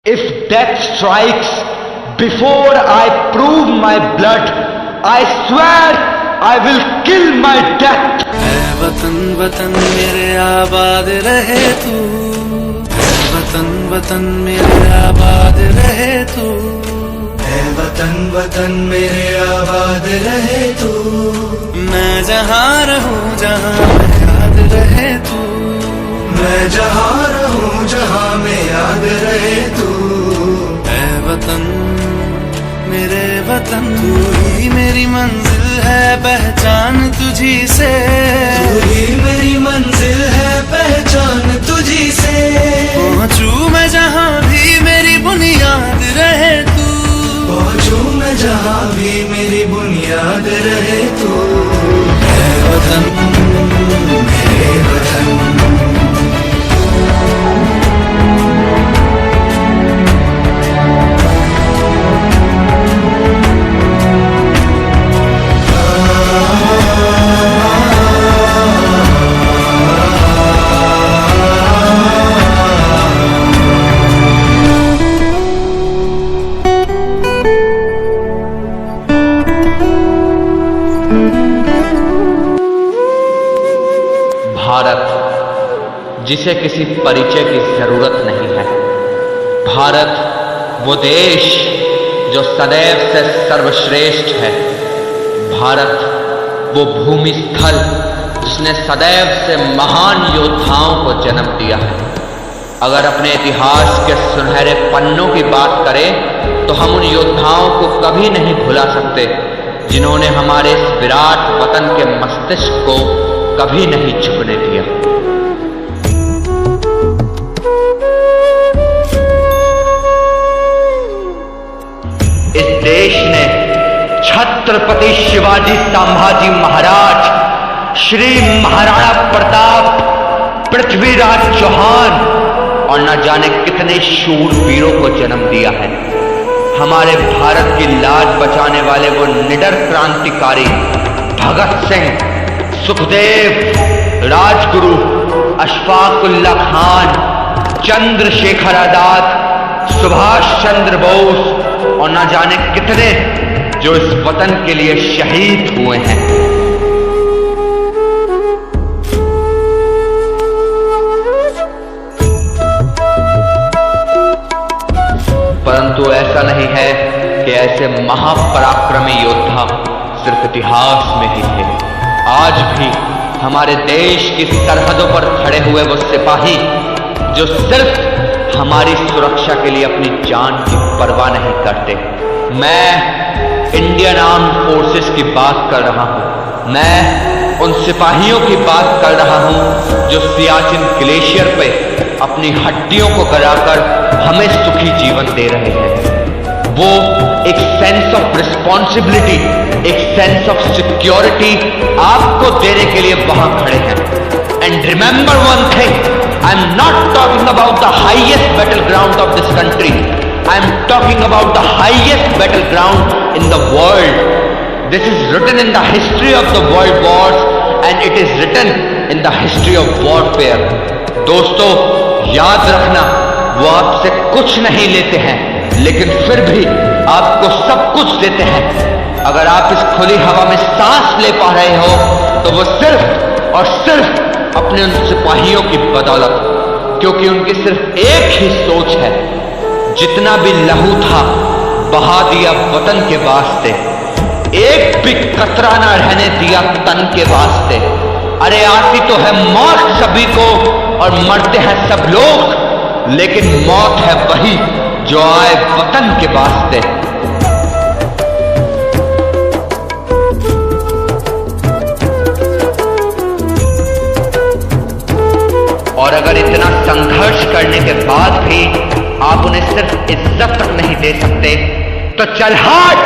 If death strikes before I prove my blood, I swear I will kill my death. ऐ वतन वतन मेरे आबाद रहे तू, ऐ वतन वतन मेरे आबाद रहे तू, ऐ वतन वतन मेरे आबाद रहे तू। मैं जहाँ रहूँ जहाँ में याद रहे तू, मैं जहाँ रहूँ जहाँ में याद रहे तू। ऐ वतन मेरे वतन, तू ही मेरी मंजिल है पहचान तुझी से, तू ही मेरी मंजिल है पहचान तुझी से। पहुँचूं मैं जहाँ भी मेरी बुनियाद रहे तू, पहुँचूं मैं जहाँ भी मेरी बुनियाद रहे तू। ऐ वतन मेरे वतन, भारत जिसे किसी परिचय की जरूरत नहीं है, भारत वो देश जो सदैव से सर्वश्रेष्ठ है, भारत वो भूमि स्थल जिसने सदैव से महान योद्धाओं को जन्म दिया है। अगर अपने इतिहास के सुनहरे पन्नों की बात करें तो हम उन योद्धाओं को कभी नहीं भुला सकते जिन्होंने हमारे इस विराट वतन के मस्तिष्क को कभी नहीं झुकने दिया। इस देश ने छत्रपति शिवाजी संभाजी महाराज, श्री महाराणा प्रताप, पृथ्वीराज चौहान और न जाने कितने शूरवीरों को जन्म दिया है। हमारे भारत की लाज बचाने वाले वो निडर क्रांतिकारी भगत सिंह, सुखदेव, राजगुरु, अशफाकुल्ला खान, चंद्रशेखर आजाद, सुभाष चंद्र बोस और न जाने कितने जो इस वतन के लिए शहीद हुए हैं। परंतु ऐसा नहीं है कि ऐसे महापराक्रमी योद्धा सिर्फ इतिहास में ही थे। आज भी हमारे देश की सरहदों पर खड़े हुए वो सिपाही जो सिर्फ हमारी सुरक्षा के लिए अपनी जान की परवाह नहीं करते। मैं इंडियन आर्म्ड फोर्सेस की बात कर रहा हूं। मैं उन सिपाहियों की बात कर रहा हूं जो सियाचिन ग्लेशियर पे अपनी हड्डियों को गलाकर हमें सुखी जीवन दे रहे हैं। वो एक सेंस ऑफ रिस्पॉन्सिबिलिटी, एक सेंस ऑफ सिक्योरिटी आपको देने के लिए वहां खड़े हैं। And remember one thing, I am not talking about the highest battle ground of this country, I am talking about the highest battle ground in the world. This is written in the history of the world wars and it is written in the history of warfare. दोस्तों याद रखना, वो आपसे कुछ नहीं लेते हैं लेकिन फिर भी आपको सब कुछ देते हैं। अगर आप इस खुली हवा में सांस ले पा रहे हो तो वो सिर्फ और सिर्फ अपने उन सिपाहियों की बदौलत, क्योंकि उनकी सिर्फ एक ही सोच है, जितना भी लहू था बहा दिया वतन के वास्ते, एक भी कतरा ना रहने दिया तन के वास्ते। अरे आती तो है मौत सभी को और मरते हैं सब लोग, लेकिन मौत है वही जो आए वतन के वास्ते। और अगर इतना संघर्ष करने के बाद भी आप उन्हें सिर्फ इज्जत तक नहीं दे सकते तो चल हट।